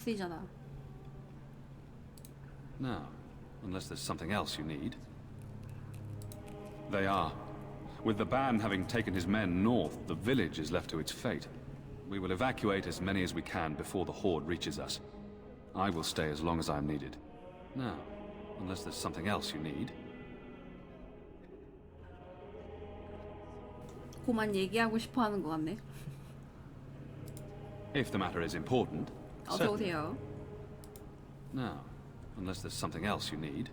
쓰이잖아. Now, unless there's something else you need. They are. With the ban having taken his men north, the village is left to its fate. We will evacuate as many as we can before the horde reaches us. I will stay as long as I am needed. Now, unless there's something else you need. 그만 얘기하고 싶어 하는 것 같네. If the matter is important. 어서 오세요. Now, unless there's something else you need.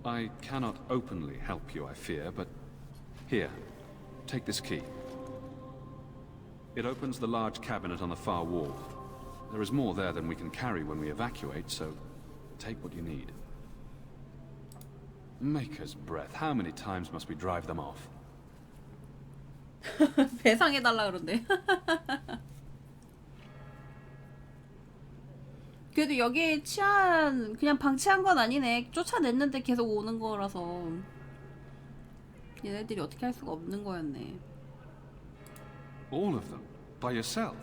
I cannot openly help you, I fear, but here, take this key. It opens the large cabinet on the far wall. There is more there than we can carry when we evacuate, so take what you need. Maker's breath, how many times must we drive them off? 배상해달라 그런데. 그래도 여기 그냥 방치한 건 아니네. 쫓아냈는데 계속 오는 거라서 얘네들이 어떻게 할 수가 없는 거였네. All of them? By yourself?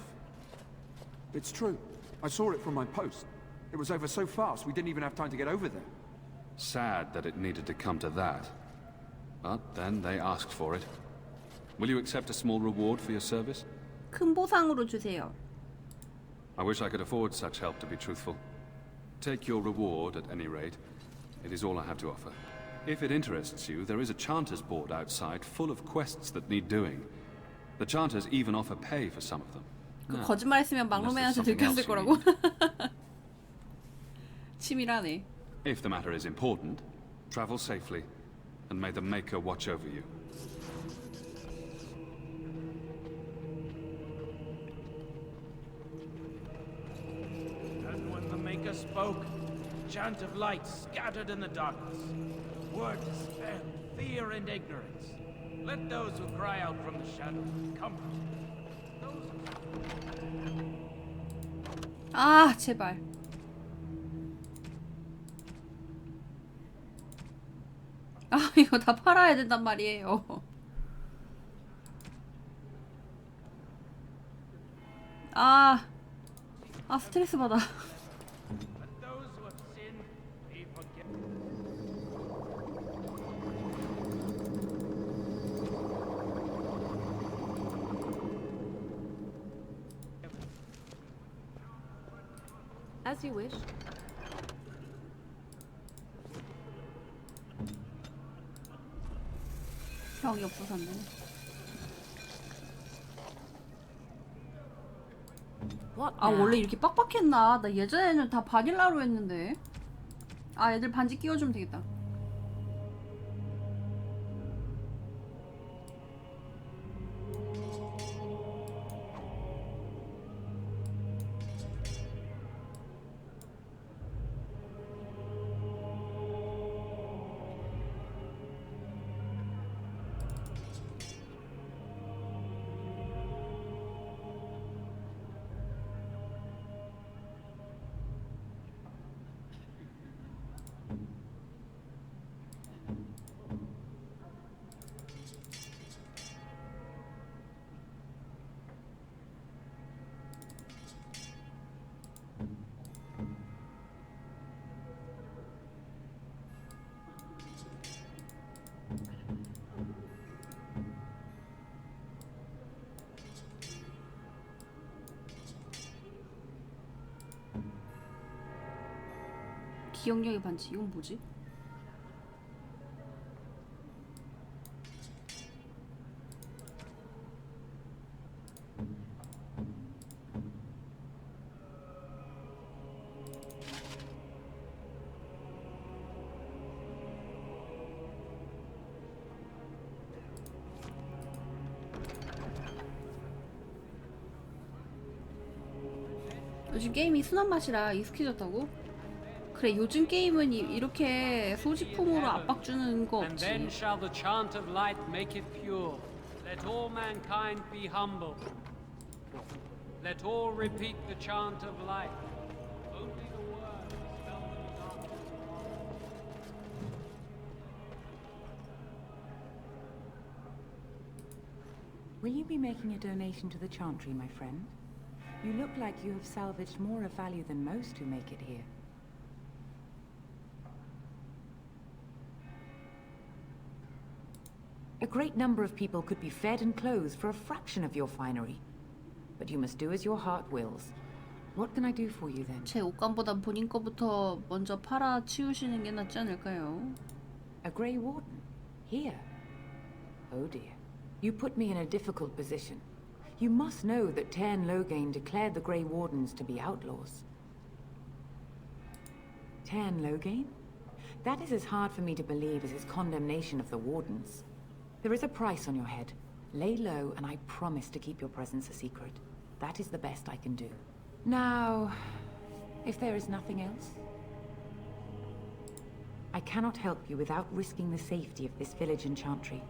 It's true. I saw it from my post. It was over so fast we didn't even have time to get over there. Sad that it needed to come to that. But then they asked for it. Will you accept a small reward for your service? 큰 보상으로 주세요. I wish I could afford such help, to be truthful. Take your reward at any rate. It is all I have to offer. If it interests you, there is a Chanters board outside full of quests that need doing. The Chanters even offer pay for some of them. 그 거짓말했으면 막루맨한테 들켰을 거라고. 치밀하네. If the matter is important, travel safely, and may the Maker watch over you. And when the Maker spoke, chant of light scattered in the darkness. Word dispelled fear and ignorance. Let those who cry out from the shadows come. 아, 제발. 아, 이거 다 팔아야 된단 말이에요. 아, 스트레스 받아. Let those who have sinned be forgiven. As you wish. 병이 없어서 안 되네. What 아, now? 원래 이렇게 빡빡했나? 나 예전에는 다 바닐라로 했는데. 아, 애들 반지 끼워주면 되겠다. 기억력의 반지. 이건 뭐지? 요즘 게임이 순한 맛이라 익숙해졌다고? 그래, 요즘 게임은 이렇게 소지품으로 압박 주는 거 And then 없지. shall the chant of light make it pure. Let all mankind be humble. Let all repeat the chant of light. Only the word dispel the darkness. Will you be making a donation to the Chantry, my friend? You look like you have salvaged more of value than most who make it here. A great number of people could be fed and clothed for a fraction of your finery. But you must do as your heart wills. What can I do for you then? 제 옷감보다 본인 거부터 먼저 팔아 치우시는 게 낫지 않을까요? A Grey Warden? Here? Oh dear. You put me in a difficult position. You must know that Tairn Loghain declared the Grey Wardens to be outlaws. Tairn Loghain? That is as hard for me to believe as his condemnation of the Wardens. There is a price on your head. Lay low, and I promise to keep your presence a secret. That is the best I can do. Now, if there is nothing else... I cannot help you without risking the safety of this village and Chantry.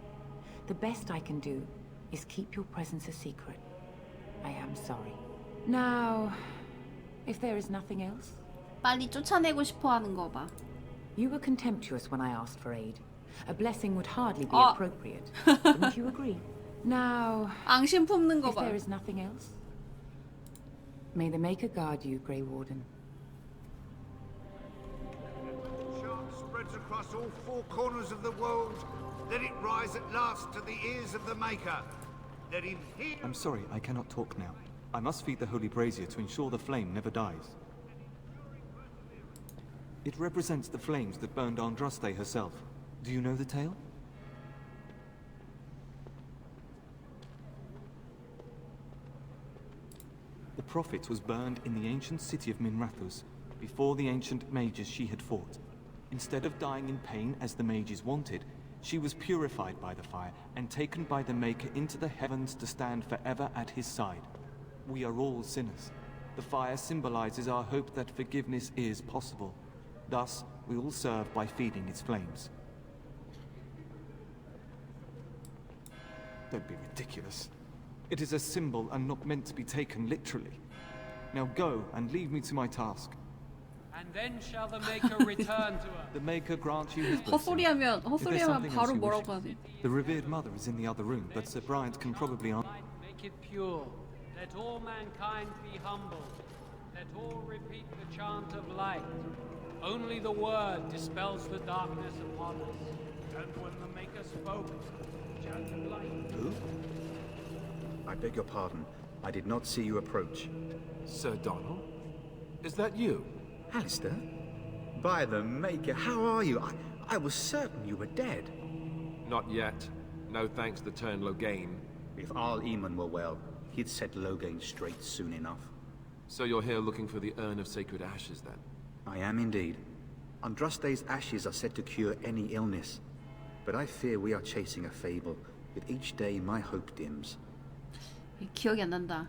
The best I can do is keep your presence a secret. I am sorry. Now, if there is nothing else... 빨리 쫓아내고 싶어 하는 거 봐. You were contemptuous when I asked for aid. A blessing would hardly be Oh. appropriate. Wouldn't you agree? Now, 앙심 품는 거 if 봐. there is nothing else... May the Maker guard you, Grey Warden. Chant spreads across all four corners of the world. Let it rise at last to the ears of the Maker. Let him hear... I'm sorry, I cannot talk now. I must feed the holy brazier to ensure the flame never dies. It represents the flames that burned Andraste herself. Do you know the tale? The prophet was burned in the ancient city of Minrathous, before the ancient mages she had fought. Instead of dying in pain as the mages wanted, she was purified by the fire and taken by the Maker into the heavens to stand forever at his side. We are all sinners. The fire symbolizes our hope that forgiveness is possible. Thus, we all serve by feeding its flames. Don't be ridiculous. It is a symbol and not meant to be taken literally. Now go and leave me to my task. And then shall the Maker return to us. The Maker grant you his blessing. 헛소리하면 something else 바로 you 뭐라고 wish? 하지? The revered mother is in the other room, but Sir Bryant can probably answer. Light make it pure. Let all mankind be humble. Let all repeat the chant of light. Only the word dispels the darkness upon us. And when the Maker spoke, the chant of light. Who? I beg your pardon. I did not see you approach. Sir Donald? Is that you? Alistair? By the Maker, how are you? I was certain you were dead. Not yet. No thanks to Tairn Loghain. If Arl Eamon were well, he'd set Loghain straight soon enough. So you're here looking for the Urn of Sacred Ashes, then? I am indeed. Andraste's ashes are said to cure any illness. But I fear we are chasing a fable. With each day, my hope dims. 기억이 안 난다.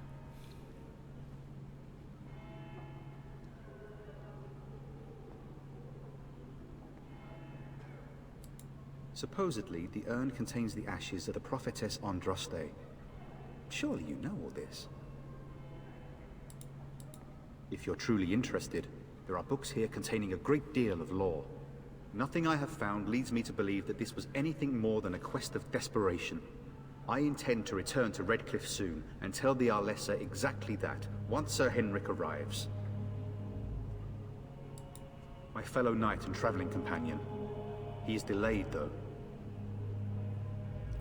Supposedly, the urn contains the ashes of the prophetess Andraste. Surely you know all this. If you're truly interested, there are books here containing a great deal of lore. Nothing I have found leads me to believe that this was anything more than a quest of desperation. I intend to return to Redcliffe soon and tell the Arlessa exactly that, once Sir Henrik arrives. My fellow knight and traveling companion. He is delayed, though.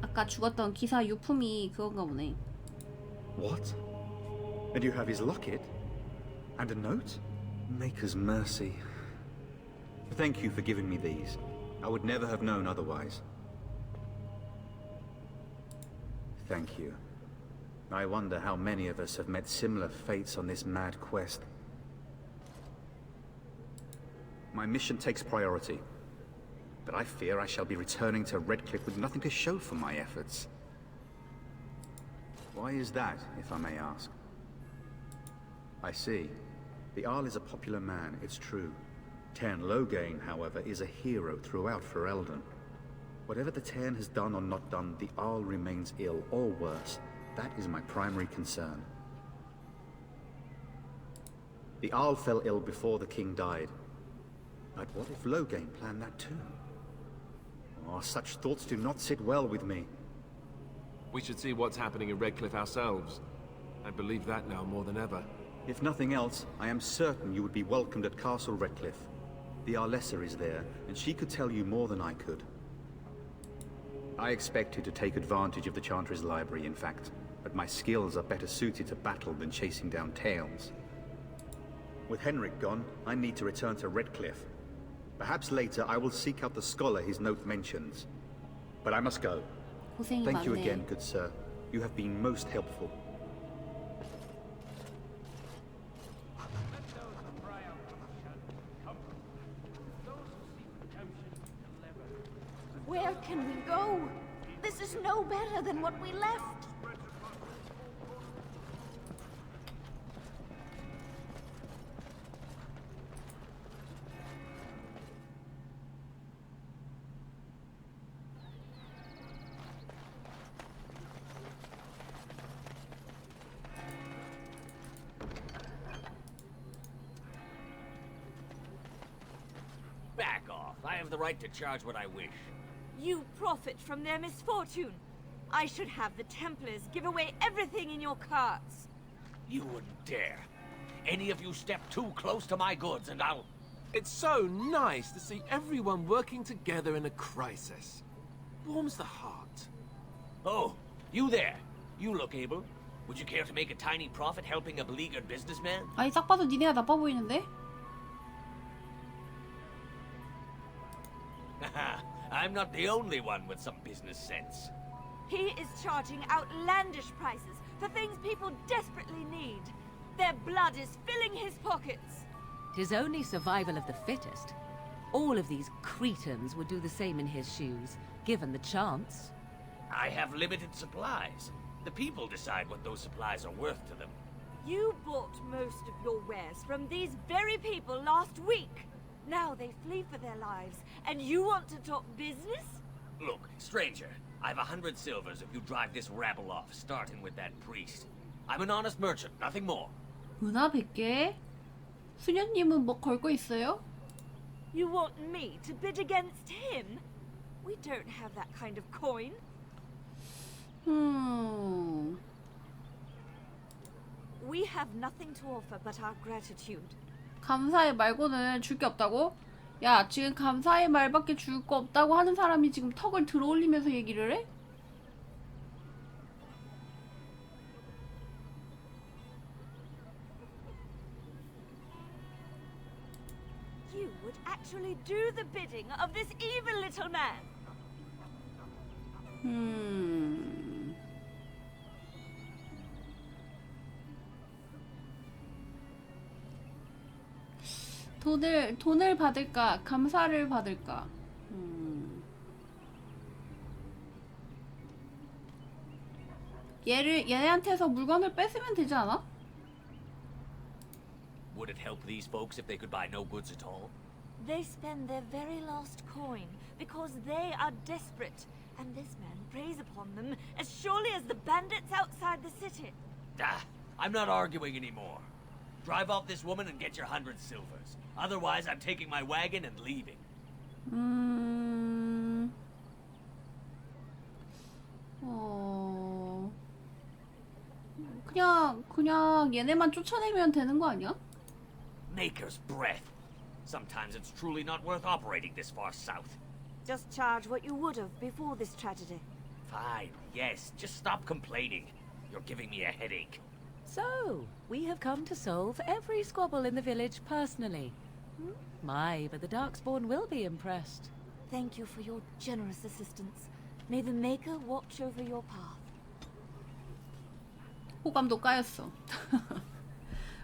아까 죽었던 기사 유품이 그건가 보네. What? And you have his locket? And a note? Maker's mercy. Thank you for giving me these. I would never have known otherwise. Thank you. I wonder how many of us have met similar fates on this mad quest. My mission takes priority. But I fear I shall be returning to Redcliffe with nothing to show for my efforts. Why is that, if I may ask? I see. The Arl is a popular man, it's true. Tairn Loghain, however, is a hero throughout Ferelden. Whatever the Tairn has done or not done, the Arl remains ill, or worse. That is my primary concern. The Arl fell ill before the king died. But what if Loghain planned that too? Oh, such thoughts do not sit well with me. We should see what's happening in Redcliffe ourselves. I believe that now more than ever. If nothing else, I am certain you would be welcomed at Castle Redcliffe. The Arlessa is there, and she could tell you more than I could. I expected to take advantage of the Chantry's library, in fact, but my skills are better suited to battle than chasing down tales. With Henrik gone, I need to return to Redcliffe. Perhaps later I will seek out the scholar his note mentions. But I must go. 고생이 Thank you 많네. again, good sir. You have been most helpful. Let those who cry out from the shadows come. Those who seek redemption deliver. Where can we go? This is no better than what we left. Back off. I have the right to charge what I wish. You profit from their misfortune. I should have the Templars give away everything in your carts. You wouldn't dare. Any of you step too close to my goods and I'll... It's so nice to see everyone working together in a crisis. Warms the heart. Oh, you there. You look able. Would you care to make a tiny profit helping a beleaguered businessman? 아니 딱 봐도 니네가 나빠 보이는데? I'm not the only one with some business sense. He is charging outlandish prices for things people desperately need. Their blood is filling his pockets. Tis only survival of the fittest. All of these cretins would do the same in his shoes, given the chance. I have limited supplies. The people decide what those supplies are worth to them. You bought most of your wares from these very people last week. Now they flee for their lives, and you want to talk business? Look, stranger, I've 100 silvers if you drive this rabble off, starting with that priest. I'm an honest merchant, nothing more. 은하 100개? 수녀님은 뭐 걸고 있어요? You want me to bid against him? We don't have that kind of coin. We have nothing to offer but our gratitude. 감사의 말고는 줄 게 없다고? 야, 지금 감사의 말밖에 줄 거 없다고 하는 사람이 지금 턱을 들어올리면서 얘기를 해? You would actually do the bidding of this evil little man. 돈을 받을까? 감사를 받을까? 얘네한테서 물건을 뺏으면 되지 않아? Would it help these folks if they could buy no goods at all? They spend their very last coin because they are desperate, and this man preys upon them as surely as the bandits outside the city. Ah, I'm not arguing anymore. Drive off this woman and get your 100 silvers. Otherwise, I'm taking my wagon and leaving. 그냥 얘네만 쫓아내면 되는 거 아니야? Maker's breath. Sometimes it's truly not worth operating this far south. Just charge what you would have before this tragedy. Fine, yes, just stop complaining. You're giving me a headache. So, we have come to solve every squabble in the village personally. My, but the Darkspawn will be impressed. Thank you for your generous assistance. May the Maker watch over your path. 호감도 까였어.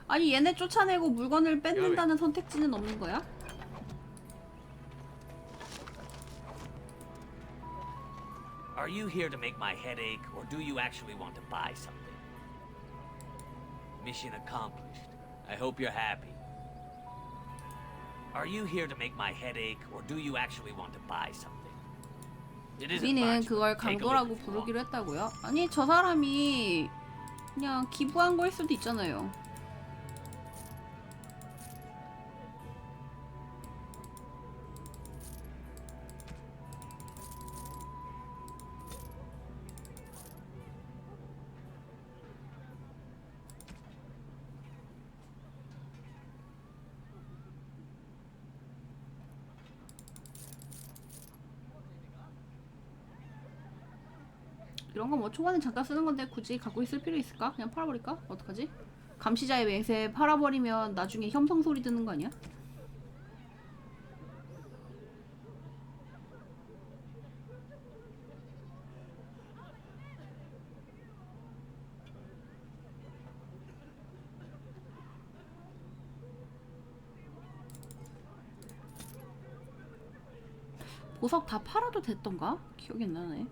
아니 얘네 쫓아내고 물건을 뺏는다는 선택지는 없는 거야? Are you here to make my head ache, or do you actually want to buy something? Mission accomplished. I hope you're happy. Are you here to make my head ache, or do you actually want to buy something? It isn't 우리는 much. 그걸 Take a look 강도라고 if you want. 부르기로 했다고요? 아니 저 사람이 그냥 기부한 걸 수도 있잖아요. 이런 거 뭐 초반에 잠깐 쓰는 건데 굳이 갖고 있을 필요 있을까? 그냥 팔아버릴까? 어떡하지? 감시자의 맹세 팔아버리면 나중에 혐성 소리 듣는 거 아니야? 보석 다 팔아도 됐던가? 기억이 안 나네.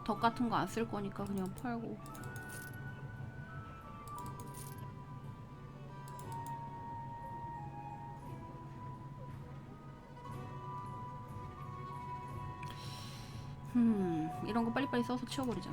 덕 같은 거 안 쓸 거니까 그냥 팔고. 이런 거 빨리빨리 써서 치워버리자.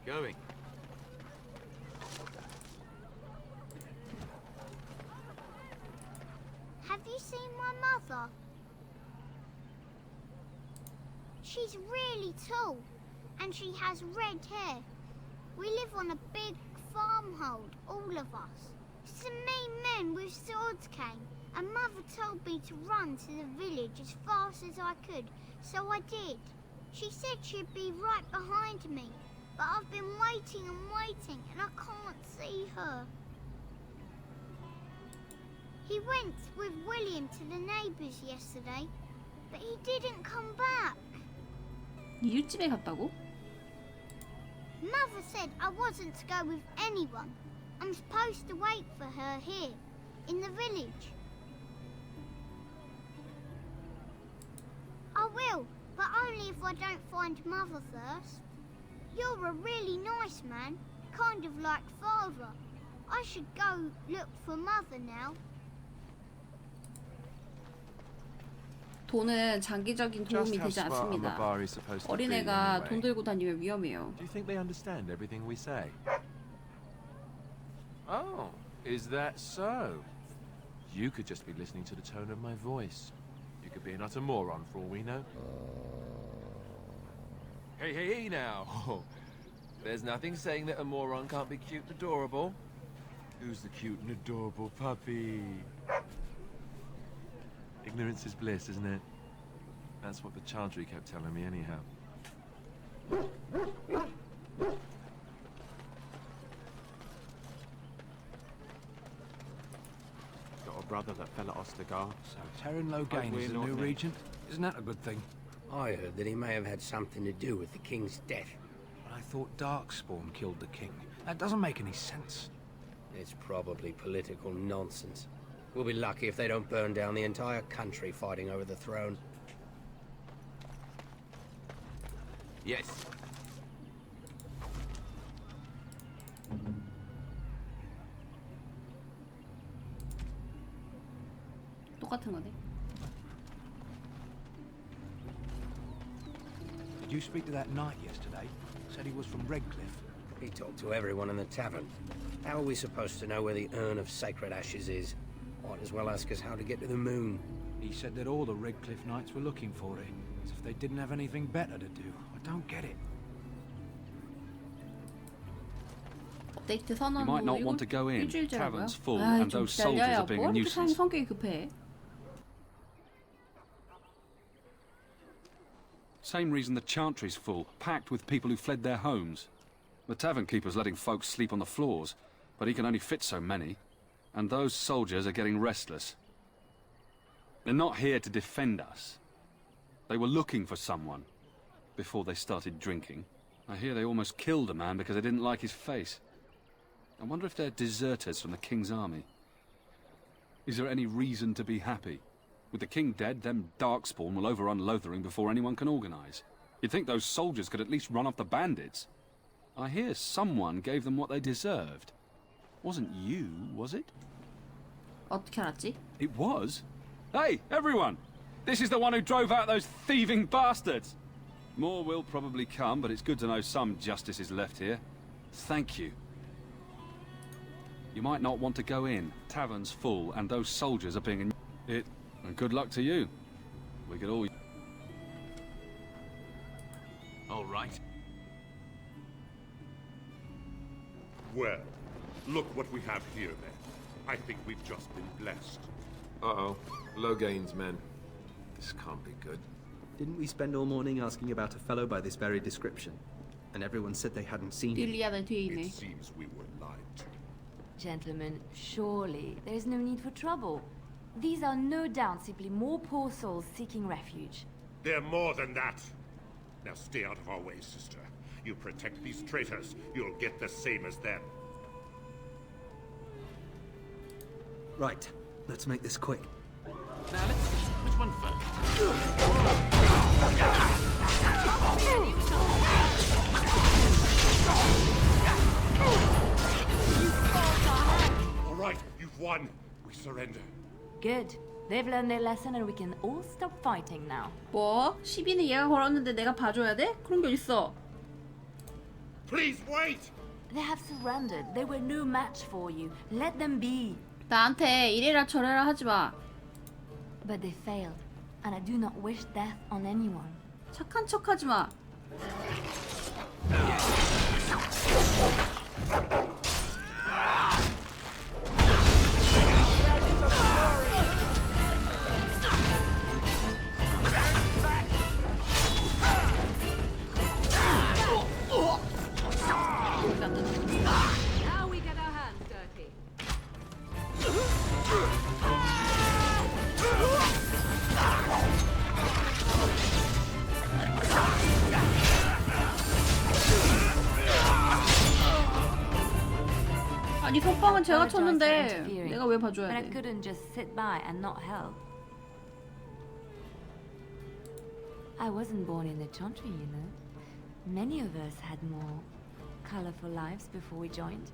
Going. Have you seen my mother? She's really tall, and she has red hair. We live on a big farmhold, all of us. Some mean men with swords came, and Mother told me to run to the village as fast as I could, so I did. She said she'd be right behind me, but I've been waiting and waiting, and I can't see her. He went with William to the neighbours yesterday, but he didn't come back. 이웃집에 갔다고? Mother said I wasn't to go with anyone. I'm supposed to wait for her here, in the village. I will, but only if I don't find Mother first. You're a really nice man, kind of like Father. I should go look for Mother now. 돈은 장기적인 도움이 되지 않습니다. 어린애가 돈 들고 다니면 위험해요. Do you think they understand everything we say? Oh, is that so? You could just be listening to the tone of my voice. You could be an utter moron for all we know. Hey, hey, hey now! There's nothing saying that a moron can't be cute and adorable. Who's the cute and adorable puppy? Ignorance is bliss, isn't it? That's what the Chantry kept telling me anyhow. Got a brother that fell at Ostagar. So Terran Logain is the new regent? Isn't that a good thing? I heard that he may have had something to do with the king's death. But I thought Darkspawn killed the king. That doesn't make any sense. It's probably political nonsense. We'll be lucky if they don't burn down the entire country fighting over the throne. Yes. 똑같은 거네. Did you speak to that knight yesterday? Said he was from Redcliffe. He talked to everyone in the tavern. How are we supposed to know where the urn of sacred ashes is? Might as well ask us how to get to the moon. He said that all the Redcliffe knights were looking for it, as if they didn't have anything better to do. I don't get it. 업데이트 선언 You might not 후 want to go in. 일주일째라고요? Tavern's full, 아이, and 좀 those soldiers 기다려요. are being a 뭐 이렇게 사람 nuisance. 성격이 급해. Same reason the Chantry's full, packed with people who fled their homes. The tavern keeper's letting folks sleep on the floors, but he can only fit so many. And those soldiers are getting restless. They're not here to defend us. They were looking for someone before they started drinking. I hear they almost killed a man because they didn't like his face. I wonder if they're deserters from the King's army. Is there any reason to be happy? With the King dead, them Darkspawn will overrun Lothering before anyone can organize. You'd think those soldiers could at least run off the bandits. I hear someone gave them what they deserved. Wasn't you, was it? 어떻게 알았지? It was? Hey, everyone! This is the one who drove out those thieving bastards! More will probably come, but it's good to know some justice is left here. Thank you. You might not want to go in. Tavern's full, and those soldiers are being... And good luck to you. We could all... All right. Well, look what we have here, then. I think we've just been blessed. Uh-oh. Loghain's men. This can't be good. Didn't we spend all morning asking about a fellow by this very description? And everyone said they hadn't seen him. 릴리아는 뒤에 있네. It seems we were lied to. Gentlemen, surely there's no need for trouble. These are no doubt simply more poor souls seeking refuge. They're more than that. Now stay out of our way, sister. You protect these traitors, you'll get the same as them. Right. Let's make this quick. Now let's see. Which one first? All right, you've won. We surrender. Good. They've learned their lesson and we can all stop fighting now. 뭐? 시비는 얘가 걸었는데 내가 봐줘야 돼? 그런 게 어딨어? Please wait! They have surrendered. They were no match for you. Let them be. 나한테 이래라 저래라 하지 마. But they failed, and I do not wish death on anyone. 착한 척 하지 마. Now we get our hands dirty. 아니 속방은 제가 Apologize for 쳤는데 interfering, 내가 왜 봐줘야 But I 돼? couldn't just sit by and not help. I wasn't born in the Chantry, you know. Many of us had more colorful lives before we joined.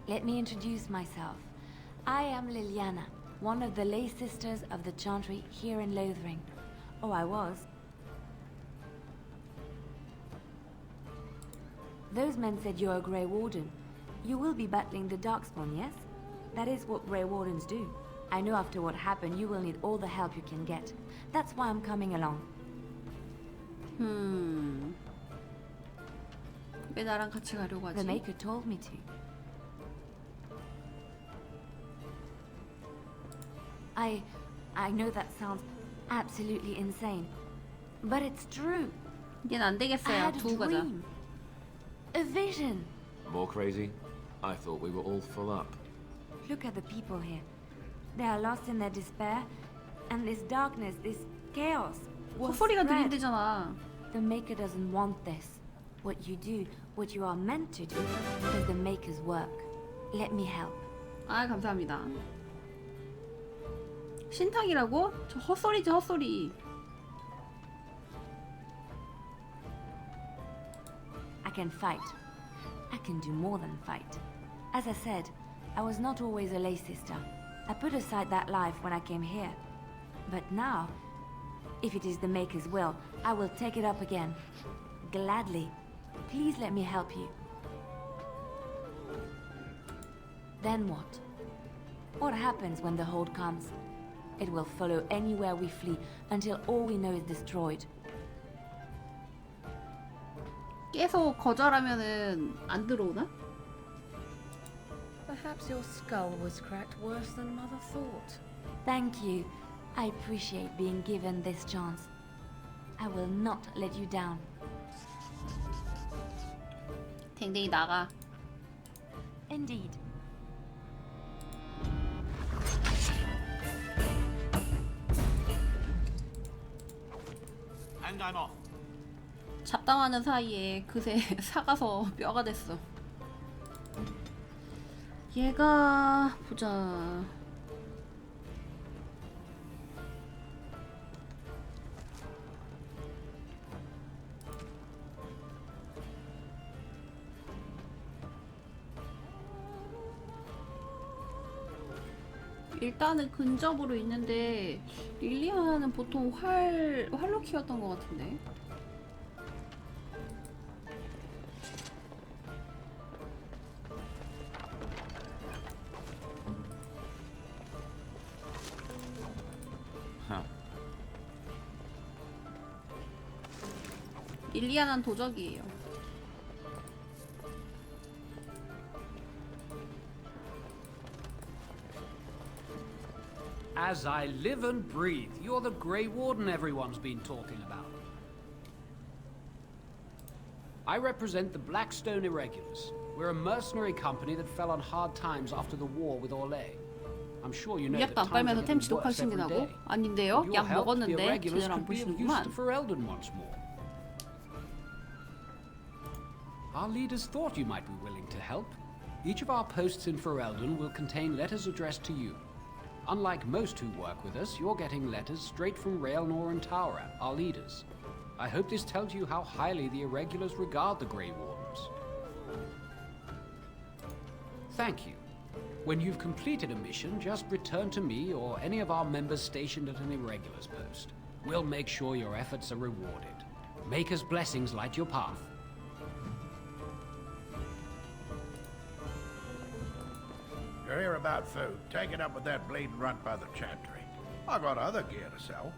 Let me introduce myself. I am Liliana, one of the lay sisters of the Chantry here in Lothering. Oh, I was. Those men said you're a Grey Warden. You will be battling the Darkspawn, yes? That is what Grey Wardens do. I know after what happened, you will need all the help you can get. That's why I'm coming along. 왜 나랑 같이 가려고 하지? The Maker told me to. I know that sounds absolutely insane, but it's true. 이젠 안 I 되겠어요. had a 두고 가자. dream. A vision. More crazy? I thought we were all full up. Look at the people here. They are lost in their despair, and this darkness, this chaos. will 헛소리가 spread. 들린대잖아. The Maker doesn't want this. What you do, what you are meant to do, is the Maker's work. Let me help. 아 감사합니다. 신탁이라고? 저 헛소리지 헛소리. I can fight. I can do more than fight. As I said, I was not always a lay sister. I put aside that life when I came here. But now, if it is the Maker's will, I will take it up again. Gladly. Please let me help you. Then what? What happens when the Horde comes? It will follow anywhere we flee until all we know is destroyed. 계속 거절하면은 안 들어오나? Perhaps your skull was cracked worse than Mother thought. Thank you. I appreciate being given this chance. I will not let you down. 댕댕이 나가. Indeed. And I'm off. 잡담하는 사이에 그새 사가서 뼈가 됐어. 얘가 보자. 일단은 근접으로 있는데 릴리아나는 보통 활로 키웠던 것 같은데. 릴리아나는 도적이에요. As I live and breathe, you're the Grey Warden everyone's been talking about. I represent the Blackstone Irregulars. We're a mercenary company that fell on hard times after the war with Orlais. I'm sure you know that 약도 안 times are 빨면서 템 getting 지독하게 worse every 생긴다고? day. 아닌데요? With your 약 help, the 먹었는데 Irregulars 제대로 안 could be of use 보시는구만. to Ferelden once more. Our leaders thought you might be willing to help. Each of our posts in Ferelden will contain letters addressed to you. Unlike most who work with us, you're getting letters straight from Raelnor and Taura, our leaders. I hope this tells you how highly the Irregulars regard the Grey Wardens. Thank you. When you've completed a mission, just return to me or any of our members stationed at an Irregulars post. We'll make sure your efforts are rewarded. Maker's blessings light your path. You're here about food. Take it up with that bleeding runt by the chantry. I got other gear to sell.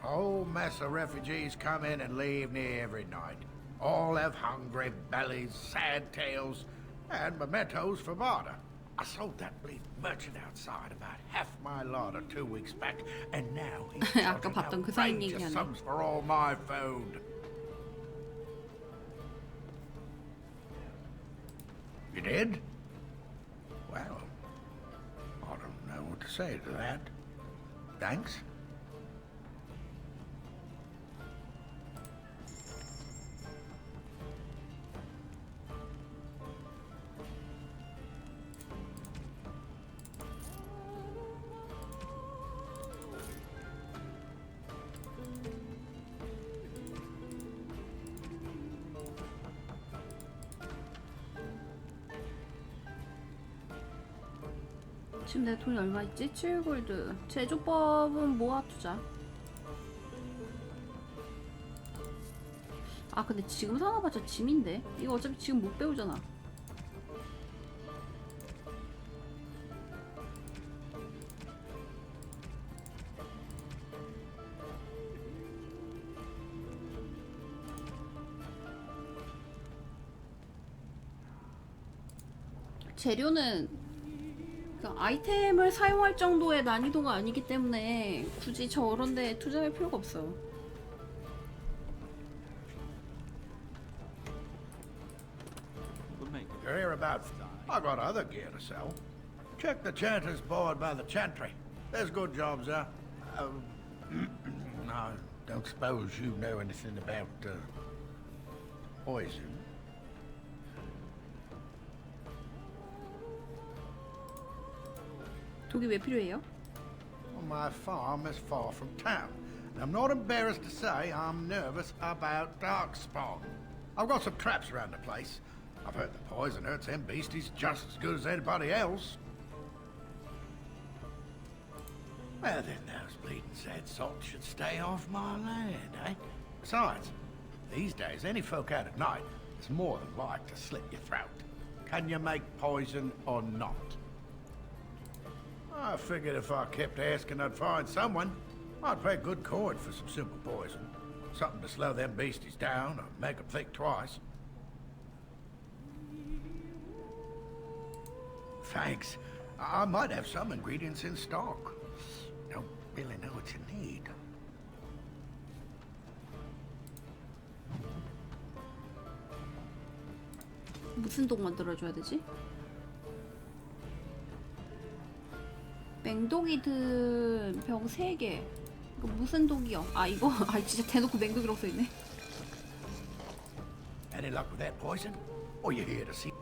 A whole mess of refugees come in and leave near every night. All have hungry bellies, sad tales, and mementos for barter. I sold that bleeding merchant outside about half my larder 2 weeks back, and now he's 아까 charging 봤던 그 사인 outrageous 얘기하네. sums for all my food. You did? Well, I don't know what to say to that. Thanks. 지금 내 돈이 얼마 있지? 7골드. 제조법은 모아 투자. 아 근데 지금 사놔봤자 짐인데? 이거 어차피 지금 못 배우잖아. 재료는 그러니까 아이템을 사용할 정도의 난이도가 아니기 때문에 굳이 저런 데 투자할 필요가 없어. You're here about... I got other gear to sell. Check the chanter's board by the chantry. There's good jobs there. I don't suppose you know anything about poison. 독이 왜 필요해요? Well, my farm is far from town. And I'm not embarrassed to say I'm nervous about Darkspawn. I've got some traps around the place. I've heard the poison hurts them beasties just as good as anybody else. Well, then those bleeding sad salts should stay off my land, eh? Besides, these days, any folk out at night is more than like to slit your throat. Can you make poison or not? I figured if I kept asking, I'd find someone. I'd pay good coin for some simple poison. Something to slow them beasties down or make them think twice. Thanks. I might have some ingredients in stock. Don't really know what you need. 무슨 독 만들어줘야 되지? 맹독이 든 병 3개. 이거 무슨 독이요? 아 이거 아 진짜 대놓고 맹독이라고 써있네. Any luck with that poison? Or you here to see?